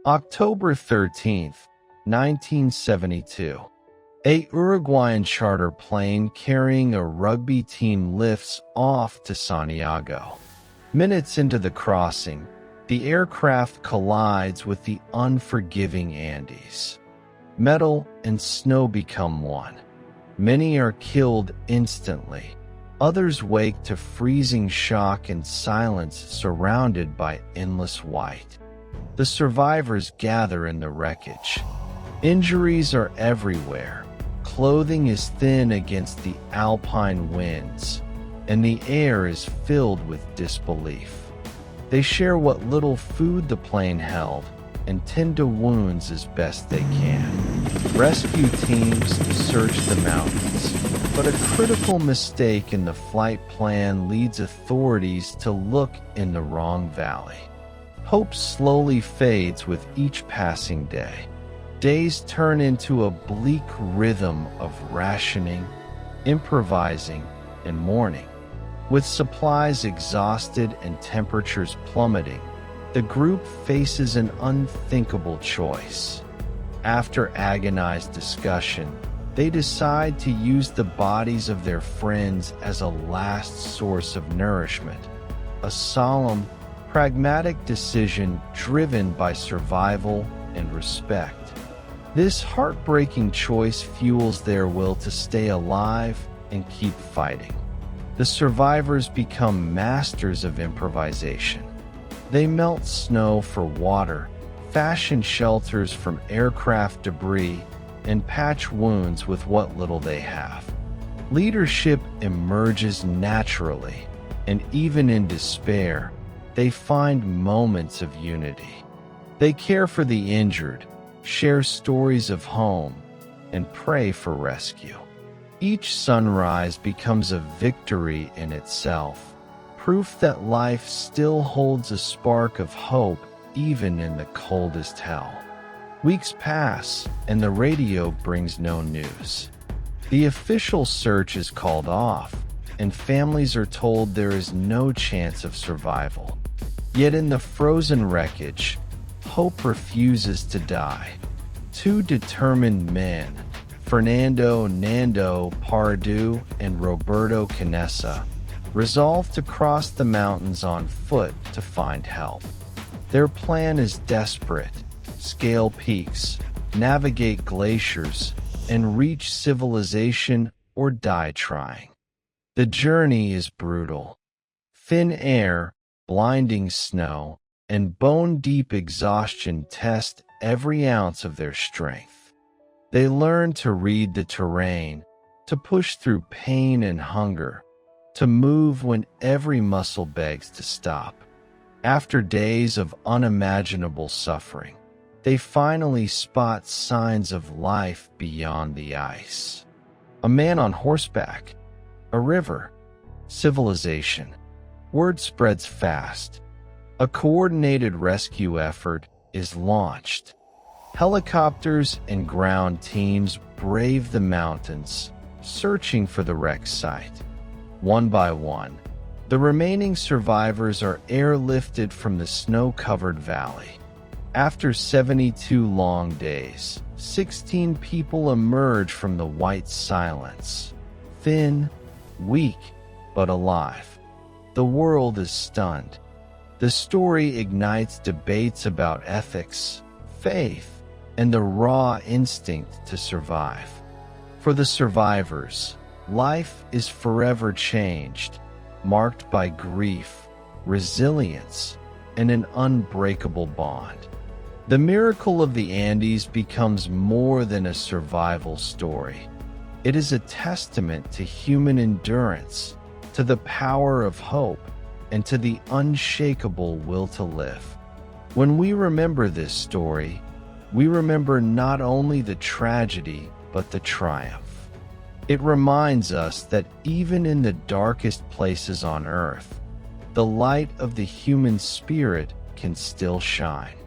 October 13th, 1972. A Uruguayan charter plane carrying a rugby team lifts off to Santiago. Minutes into the crossing, the aircraft collides with the unforgiving Andes. Metal and snow become one. Many are killed instantly. Others wake to freezing shock and silence surrounded by endless white. The survivors gather in the wreckage. Injuries are everywhere. Clothing is thin against the alpine winds, and the air is filled with disbelief. They share what little food the plane held and tend to wounds as best they can. Rescue teams search the mountains, but a critical mistake in the flight plan leads authorities to look in the wrong valley. Hope slowly fades with each passing day. Days turn into a bleak rhythm of rationing, improvising, and mourning. With supplies exhausted and temperatures plummeting, the group faces an unthinkable choice. After agonized discussion, they decide to use the bodies of their friends as a last source of nourishment, a solemn, pragmatic decision driven by survival and respect. This heartbreaking choice fuels their will to stay alive and keep fighting. The survivors become masters of improvisation. They melt snow for water, fashion shelters from aircraft debris, and patch wounds with what little they have. Leadership emerges naturally, and even in despair, they find moments of unity. They care for the injured, share stories of home, and pray for rescue. Each sunrise becomes a victory in itself, proof that life still holds a spark of hope even in the coldest hell. Weeks pass, and the radio brings no news. The official search is called off, and families are told there is no chance of survival. Yet in the frozen wreckage, hope refuses to die. Two determined men, Fernando Nando Pardu and Roberto Canessa, resolve to cross the mountains on foot to find help. Their plan is desperate: scale peaks, navigate glaciers, and reach civilization or die trying. The journey is brutal. Thin air, blinding snow, and bone-deep exhaustion test every ounce of their strength. They learn to read the terrain, to push through pain and hunger, to move when every muscle begs to stop. After days of unimaginable suffering, they finally spot signs of life beyond the ice. A man on horseback, a river, civilization. Word spreads fast. A coordinated rescue effort is launched. Helicopters and ground teams brave the mountains, searching for the wreck site. One by one, the remaining survivors are airlifted from the snow-covered valley. After 72 long days, 16 people emerge from the white silence. Thin, weak, but alive. The world is stunned. The story ignites debates about ethics, faith, and the raw instinct to survive. For the survivors, life is forever changed, marked by grief, resilience, and an unbreakable bond. The miracle of the Andes becomes more than a survival story. It is a testament to human endurance, to the power of hope, and to the unshakable will to live. When we remember this story, we remember not only the tragedy, but the triumph. It reminds us that even in the darkest places on Earth, the light of the human spirit can still shine.